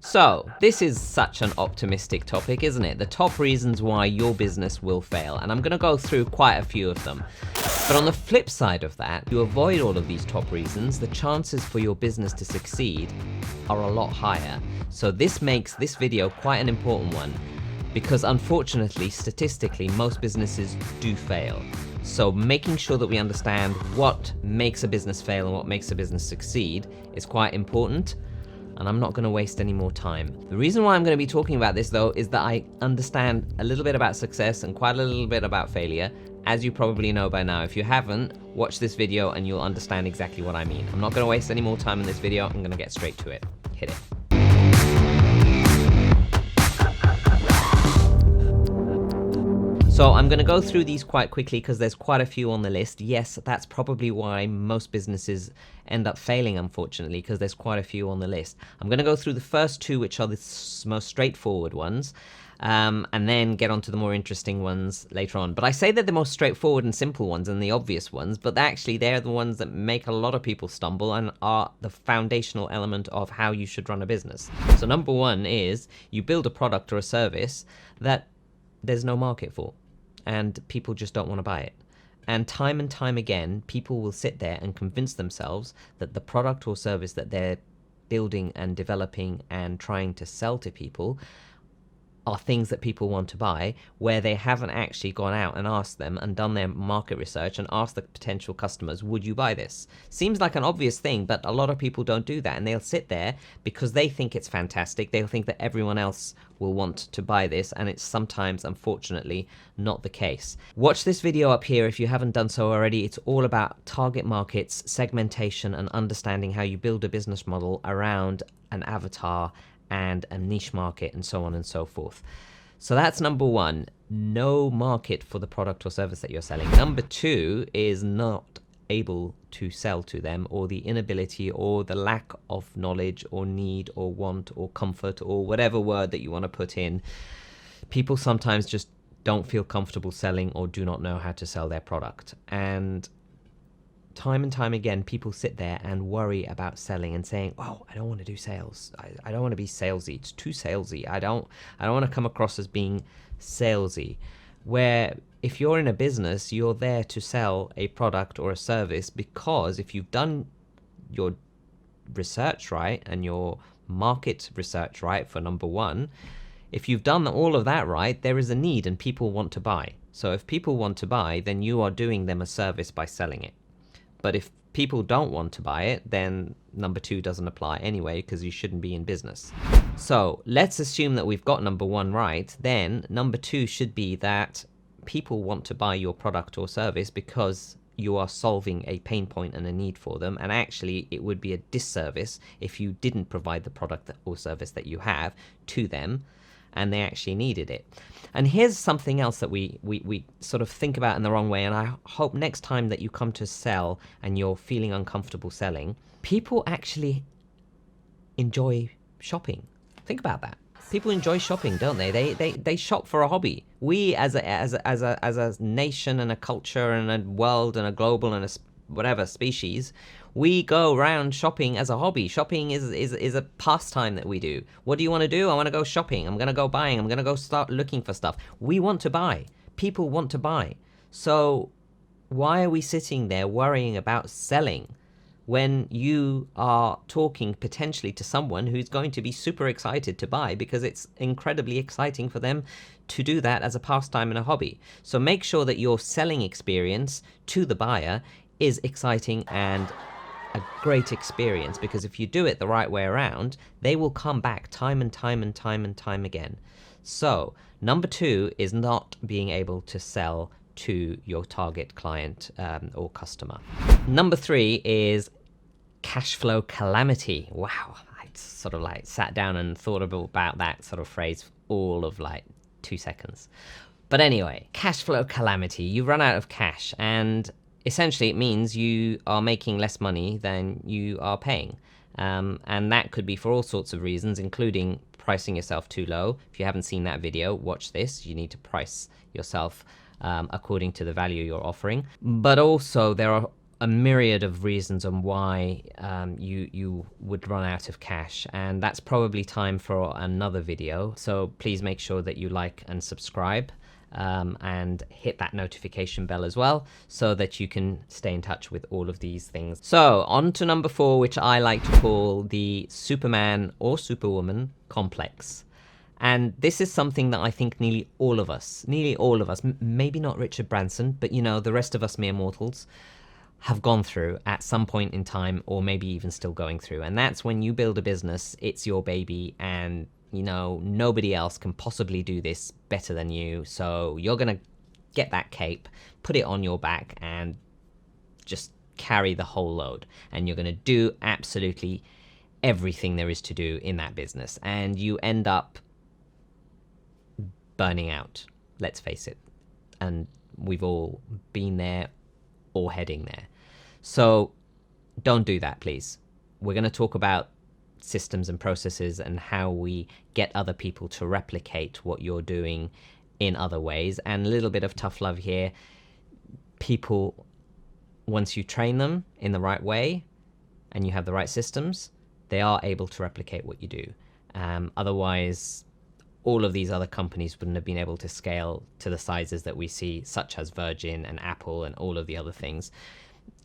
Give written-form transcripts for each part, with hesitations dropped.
So, this is such an optimistic topic, isn't it? The top reasons why your business will fail, and I'm going to go through quite a few of them. But on the flip side of that, you avoid all of these top reasons, the chances for your business to succeed are a lot higher. So this makes this video quite an important one, because unfortunately, statistically, most businesses do fail. So making sure that we understand what makes a business fail and what makes a business succeed is quite important. And I'm not going to waste any more time. The reason why I'm going to be talking about this though is that I understand a little bit about success and quite a little bit about failure, as you probably know by now. If you haven't, watch this video and you'll understand exactly what I mean. I'm not going to waste any more time in this video. I'm going to get straight to it. Hit it. So I'm going to go through these quite quickly because there's quite a few on the list. Yes, that's probably why most businesses end up failing, unfortunately, because there's quite a few on the list. I'm going to go through the first two, which are the most straightforward ones, and then get onto the more interesting ones later on. But I say they're the most straightforward and simple ones and the obvious ones, but actually they're the ones that make a lot of people stumble and are the foundational element of how you should run a business. So number one is you build a product or a service that there's no market for, and people just don't want to buy it. And time again, people will sit there and convince themselves that the product or service that they're building and developing and trying to sell to people are things that people want to buy, where they haven't actually gone out and asked them and done their market research and asked the potential customers, would you buy this? Seems like an obvious thing, but a lot of people don't do that, and they'll sit there because they think it's fantastic. They'll think that everyone else will want to buy this, and it's sometimes, unfortunately, not the case. Watch this video up here if you haven't done so already. It's all about target markets, segmentation, and understanding how you build a business model around an avatar and a niche market, and so on and so forth. So that's number one, no market for the product or service that you're selling. Number two is not able to sell to them, or the inability or the lack of knowledge or need or want or comfort or whatever word that you want to put in. People sometimes just don't feel comfortable selling or do not know how to sell their product. And time again, people sit there and worry about selling and saying, oh, I don't want to do sales. I don't want to be salesy. It's too salesy. I don't want to come across as being salesy. Where if you're in a business, you're there to sell a product or a service, because if you've done your research right and your market research right, for number one, if you've done all of that right, there is a need and people want to buy. So if people want to buy, then you are doing them a service by selling it. But if people don't want to buy it, then number two doesn't apply anyway, because you shouldn't be in business. So let's assume that we've got number one right. Then number two should be that people want to buy your product or service because you are solving a pain point and a need for them. And actually, it would be a disservice if you didn't provide the product or service that you have to them and they actually needed it. And here's something else that we sort of think about in the wrong way, and I hope next time that you come to sell and you're feeling uncomfortable selling, people actually enjoy shopping. Think about that. People enjoy shopping, don't they? They shop for a hobby. We as a nation and a culture and a world and a global and a whatever species, we go around shopping as a hobby. Shopping is a pastime that we do. What do you want to do? I want to go shopping. I'm going to go buying. I'm going to go start looking for stuff. We want to buy. People want to buy. So why are we sitting there worrying about selling when you are talking potentially to someone who's going to be super excited to buy, because it's incredibly exciting for them to do that as a pastime and a hobby? So make sure that your selling experience to the buyer is exciting and a great experience, because if you do it the right way around, they will come back time and time again. So number two is not being able to sell to your target client or customer. Number three is cash flow calamity. Wow, I sort of like sat down and thought about that sort of phrase all of like 2 seconds. But anyway, cash flow calamity. You run out of cash, and essentially it means you are making less money than you are paying. And that could be for all sorts of reasons, including pricing yourself too low. If you haven't seen that video, watch this. You need to price yourself according to the value you're offering. But also there are a myriad of reasons on why you would run out of cash, and that's probably time for another video. So please make sure that you like and subscribe, and hit that notification bell as well, so that you can stay in touch with all of these things. So on to number 4, which I like to call the Superman or Superwoman complex. And this is something that I think nearly all of us, maybe not Richard Branson, but you know, the rest of us mere mortals, have gone through at some point in time, or maybe even still going through. And that's when you build a business, it's your baby, and you know, nobody else can possibly do this better than you. So you're going to get that cape, put it on your back, and just carry the whole load. And you're going to do absolutely everything there is to do in that business. And you end up burning out, let's face it. And we've all been there or heading there. So don't do that, please. We're going to talk about systems and processes and how we get other people to replicate what you're doing in other ways. And a little bit of tough love here. People, once you train them in the right way and you have the right systems, they are able to replicate what you do. Otherwise, all of these other companies wouldn't have been able to scale to the sizes that we see, such as Virgin and Apple and all of the other things.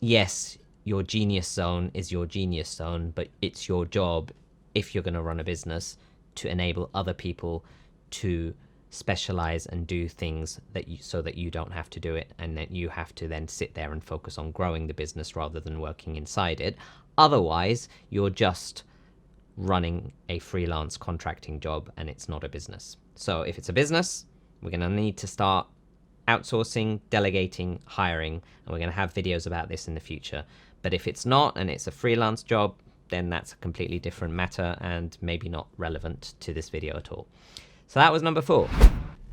Yes, your genius zone is your genius zone, but it's your job, if you're going to run a business, to enable other people to specialize and do things that so that you don't have to do it, and that you have to then sit there and focus on growing the business rather than working inside it. Otherwise, you're just running a freelance contracting job and it's not a business. So if it's a business, we're going to need to start outsourcing, delegating, hiring, and we're going to have videos about this in the future. But if it's not and it's a freelance job, then that's a completely different matter and maybe not relevant to this video at all. So that was number 4.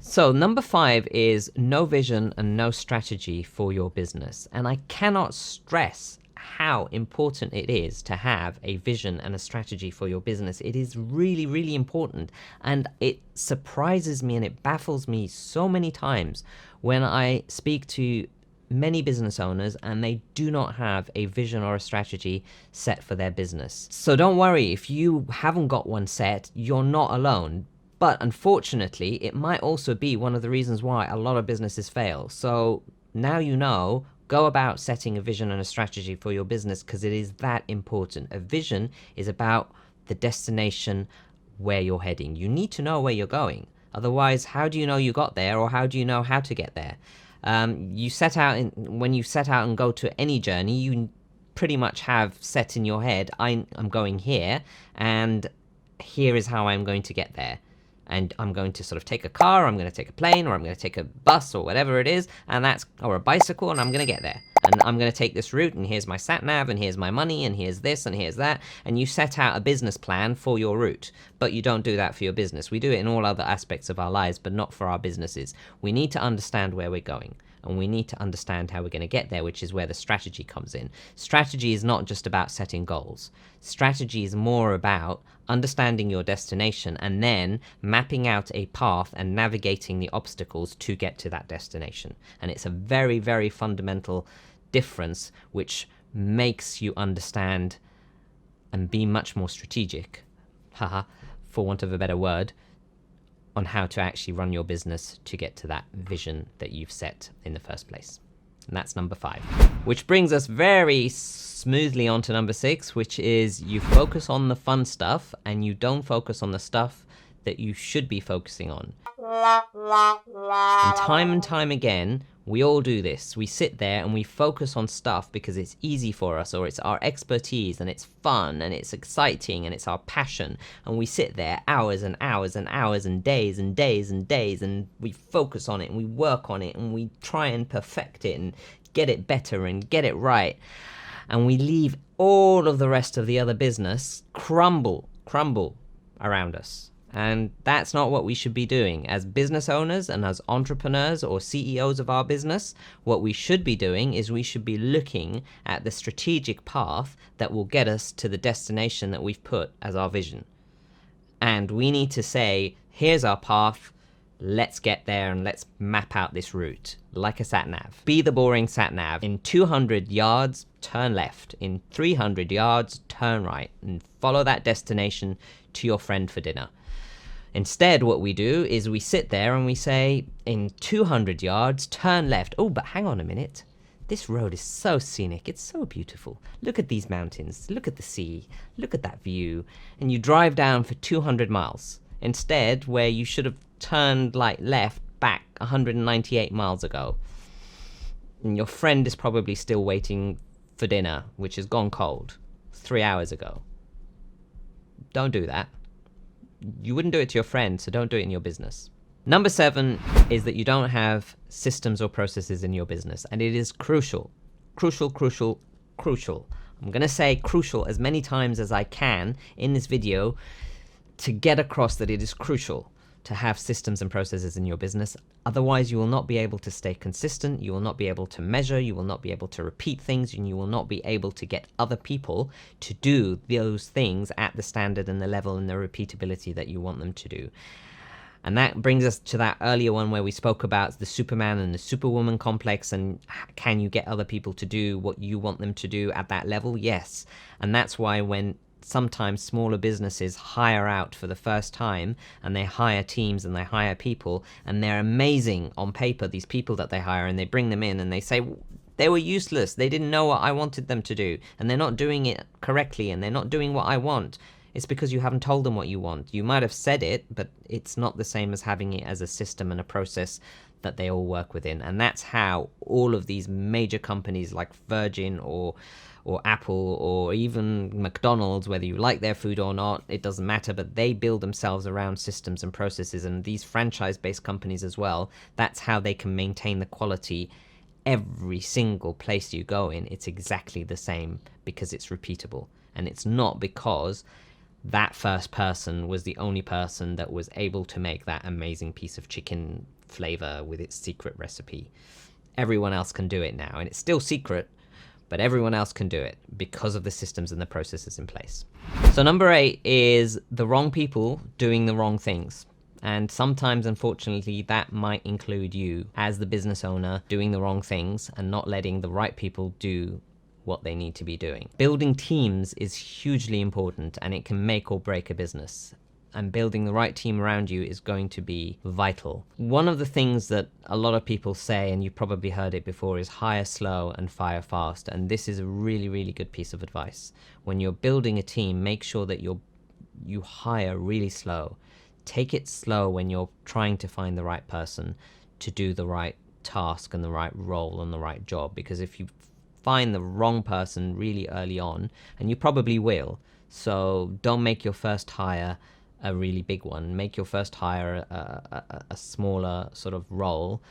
So number 5 is no vision and no strategy for your business. And I cannot stress how important it is to have a vision and a strategy for your business. It is really, really important. And it surprises me and it baffles me so many times when I speak to many business owners and they do not have a vision or a strategy set for their business. So don't worry, if you haven't got one set, you're not alone. But unfortunately, it might also be one of the reasons why a lot of businesses fail. So now you know, go about setting a vision and a strategy for your business, because it is that important. A vision is about the destination where you're heading. You need to know where you're going. Otherwise, how do you know you got there, or how do you know how to get there? When you set out and go to any journey, you pretty much have set in your head, I'm going here, and here is how I'm going to get there. And I'm going to sort of take a car, or I'm going to take a plane, or I'm going to take a bus, or whatever it is, or a bicycle, and I'm going to get there. And I'm going to take this route, and here's my sat nav, and here's my money, and here's this, and here's that. And you set out a business plan for your route, but you don't do that for your business. We do it in all other aspects of our lives, but not for our businesses. We need to understand where we're going, and we need to understand how we're going to get there, which is where the strategy comes in. Strategy is not just about setting goals. Strategy is more about understanding your destination and then mapping out a path and navigating the obstacles to get to that destination. And it's a very, very fundamental difference, which makes you understand and be much more strategic, for want of a better word, on how to actually run your business to get to that vision that you've set in the first place. And that's number 5. Which brings us very smoothly on to number 6, which is you focus on the fun stuff and you don't focus on the stuff that you should be focusing on. And time again, we all do this. We sit there and we focus on stuff because it's easy for us, or it's our expertise and it's fun and it's exciting and it's our passion. And we sit there hours and hours and hours and days and days and days, and we focus on it and we work on it and we try and perfect it and get it better and get it right. And we leave all of the rest of the other business crumble around us. And that's not what we should be doing. As business owners and as entrepreneurs or CEOs of our business, what we should be doing is we should be looking at the strategic path that will get us to the destination that we've put as our vision. And we need to say, here's our path, Let's get there and let's map out this route like a sat nav. Be the boring sat nav. In 200 yards, turn left. In 300 yards, turn right, and follow that destination to your friend for dinner. Instead, what we do is we sit there and we say, in 200 yards, turn left. Oh, but hang on a minute. This road is so scenic. It's so beautiful. Look at these mountains. Look at the sea. Look at that view. And you drive down for 200 miles. Instead, where you should have turned left back 198 miles ago. And your friend is probably still waiting for dinner, which has gone cold 3 hours ago. Don't do that. You wouldn't do it to your friend, so don't do it in your business. Number 7 is that you don't have systems or processes in your business, and it is crucial. Crucial, crucial, crucial. I'm going to say crucial as many times as I can in this video to get across that it is crucial to have systems and processes in your business. Otherwise, you will not be able to stay consistent, you will not be able to measure, you will not be able to repeat things, and you will not be able to get other people to do those things at the standard and the level and the repeatability that you want them to do. And that brings us to that earlier one where we spoke about the Superman and the Superwoman complex, and can you get other people to do what you want them to do at that level? Yes. And that's why when sometimes smaller businesses hire out for the first time and they hire teams and they hire people and they're amazing on paper, these people that they hire, and they bring them in and they say they were useless, they didn't know what I wanted them to do, and they're not doing it correctly and they're not doing what I want. It's because you haven't told them what you want. You might have said it, but it's not the same as having it as a system and a process that they all work within. And that's how all of these major companies like Virgin or Apple or even McDonald's, whether you like their food or not, it doesn't matter, but they build themselves around systems and processes. And these franchise-based companies as well, that's how they can maintain the quality every single place you go in. It's exactly the same because it's repeatable. And it's not because that first person was the only person that was able to make that amazing piece of chicken flavor with its secret recipe. Everyone else can do it now, and it's still secret, but everyone else can do it because of the systems and the processes in place. So number 8 is the wrong people doing the wrong things. And sometimes, unfortunately, that might include you as the business owner doing the wrong things and not letting the right people do what they need to be doing. Building teams is hugely important, and it can make or break a business. And building the right team around you is going to be vital. One of the things that a lot of people say, and you've probably heard it before, is hire slow and fire fast. And this is a really, really good piece of advice. When you're building a team, make sure that you hire really slow. Take it slow when you're trying to find the right person to do the right task and the right role and the right job. Because if you find the wrong person really early on, and you probably will, so don't make your first hire a really big one. Make your first hire a smaller sort of role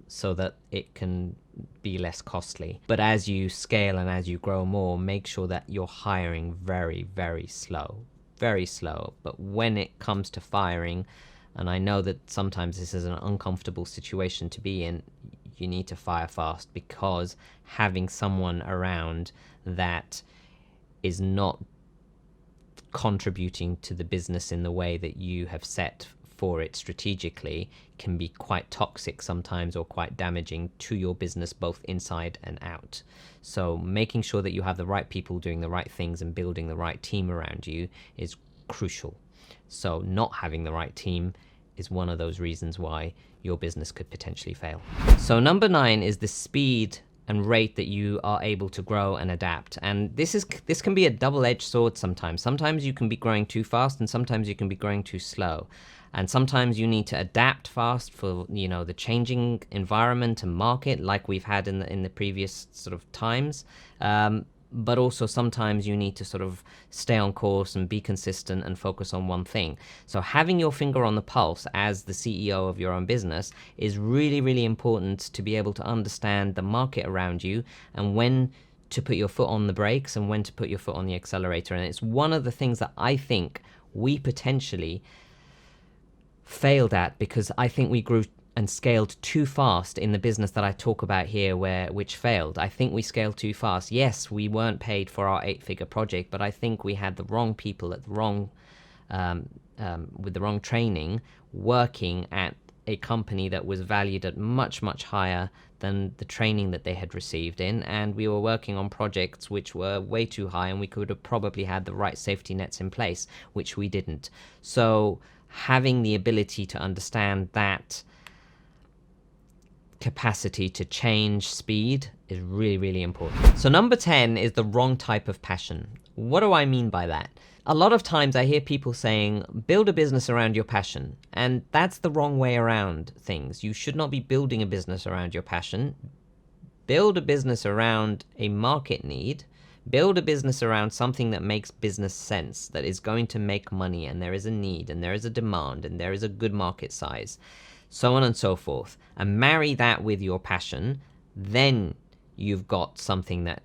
so that it can be less costly. But as you scale and as you grow more, make sure that you're hiring very, very slow. Very slow. But when it comes to firing, and I know that sometimes this is an uncomfortable situation to be in, you need to fire fast, because having someone around that is not contributing to the business in the way that you have set for it strategically can be quite toxic sometimes, or quite damaging to your business both inside and out. So making sure that you have the right people doing the right things and building the right team around you is crucial. So not having the right team is one of those reasons why your business could potentially fail. So number 9 is the speed and rate that you are able to grow and adapt. And this can be a double-edged sword sometimes. Sometimes you can be growing too fast, and sometimes you can be growing too slow. And sometimes you need to adapt fast for, the changing environment and market like we've had in the previous sort of times. But also sometimes you need to sort of stay on course and be consistent and focus on one thing. So having your finger on the pulse as the CEO of your own business is really, really important to be able to understand the market around you and when to put your foot on the brakes and when to put your foot on the accelerator. And it's one of the things that I think we potentially failed at, because I think we grew and scaled too fast in the business that I talk about here, which failed. I think we scaled too fast. Yes, we weren't paid for our 8-figure project, but I think we had the wrong people at the wrong with the wrong training working at a company that was valued at much, much higher than the training that they had received in, and we were working on projects which were way too high, and we could have probably had the right safety nets in place, which we didn't. So having the ability to understand that capacity to change speed is really, really important. So number 10 is the wrong type of passion. What do I mean by that? A lot of times I hear people saying, build a business around your passion. And that's the wrong way around things. You should not be building a business around your passion. Build a business around a market need. Build a business around something that makes business sense, that is going to make money, and there is a need, and there is a demand, and there is a good market size, so on and so forth. And marry that with your passion, then you've got something that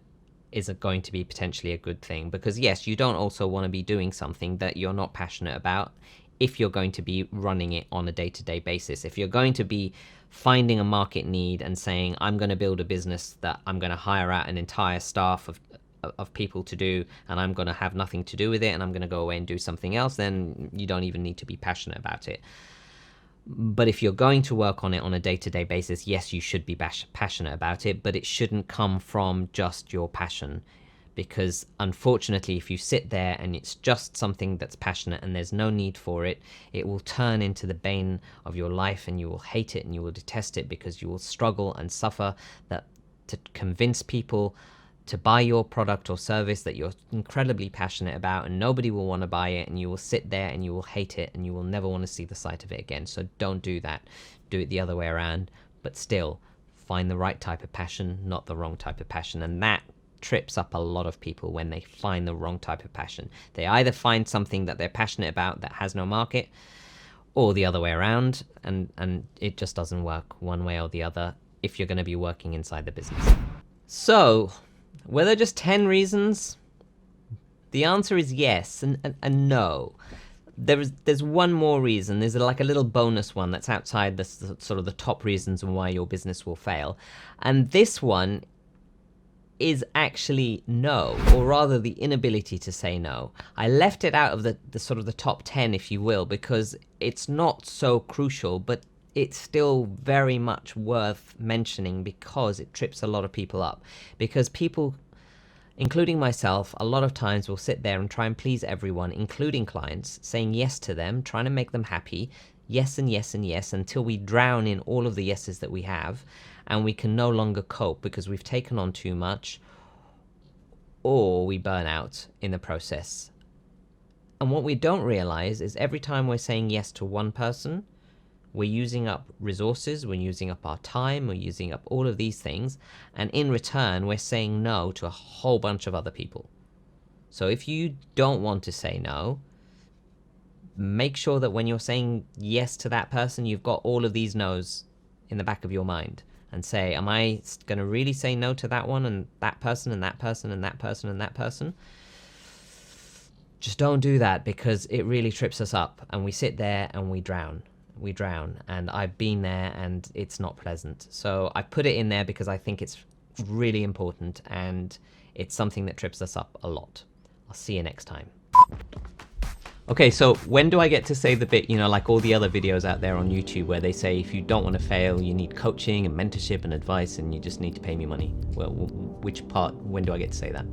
is going to be potentially a good thing. Because yes, you don't also want to be doing something that you're not passionate about if you're going to be running it on a day-to-day basis. If you're going to be finding a market need and saying, I'm going to build a business that I'm going to hire out an entire staff of people to do, and I'm going to have nothing to do with it, and I'm going to go away and do something else, then you don't even need to be passionate about it. But if you're going to work on it on a day-to-day basis, yes, you should be passionate about it, but it shouldn't come from just your passion. Because unfortunately, if you sit there and it's just something that's passionate and there's no need for it, it will turn into the bane of your life, and you will hate it and you will detest it, because you will struggle and suffer to convince people to buy your product or service that you're incredibly passionate about, and nobody will want to buy it, and you will sit there and you will hate it and you will never want to see the sight of it again. So don't do that. Do it the other way around, but still find the right type of passion, not the wrong type of passion. And that trips up a lot of people when they find the wrong type of passion. They either find something that they're passionate about that has no market, or the other way around, and it just doesn't work one way or the other if you're going to be working inside the business. So were there just 10 reasons? The answer is yes and no. There's one more reason. There's like a little bonus one that's outside the sort of the top reasons why your business will fail. And this one is actually no, or rather the inability to say no. I left it out of the sort of the top 10, if you will, because it's not so crucial, but it's still very much worth mentioning because it trips a lot of people up. Because people, including myself, a lot of times will sit there and try and please everyone, including clients, saying yes to them, trying to make them happy, yes and yes and yes, until we drown in all of the yeses that we have, and we can no longer cope because we've taken on too much, or we burn out in the process. And what we don't realize is every time we're saying yes to one person, we're using up resources, we're using up our time, we're using up all of these things, and in return, we're saying no to a whole bunch of other people. So if you don't want to say no, make sure that when you're saying yes to that person, you've got all of these no's in the back of your mind, and say, am I going to really say no to that one, and that person, and that person, and that person, and that person? Just don't do that, because it really trips us up, and we sit there and we drown. And I've been there, and it's not pleasant. So I put it in there because I think it's really important, and it's something that trips us up a lot. I'll see you next time. Okay, so when do I get to say the bit, like all the other videos out there on YouTube where they say if you don't want to fail, you need coaching and mentorship and advice, and you just need to pay me money? Well, which part, when do I get to say that?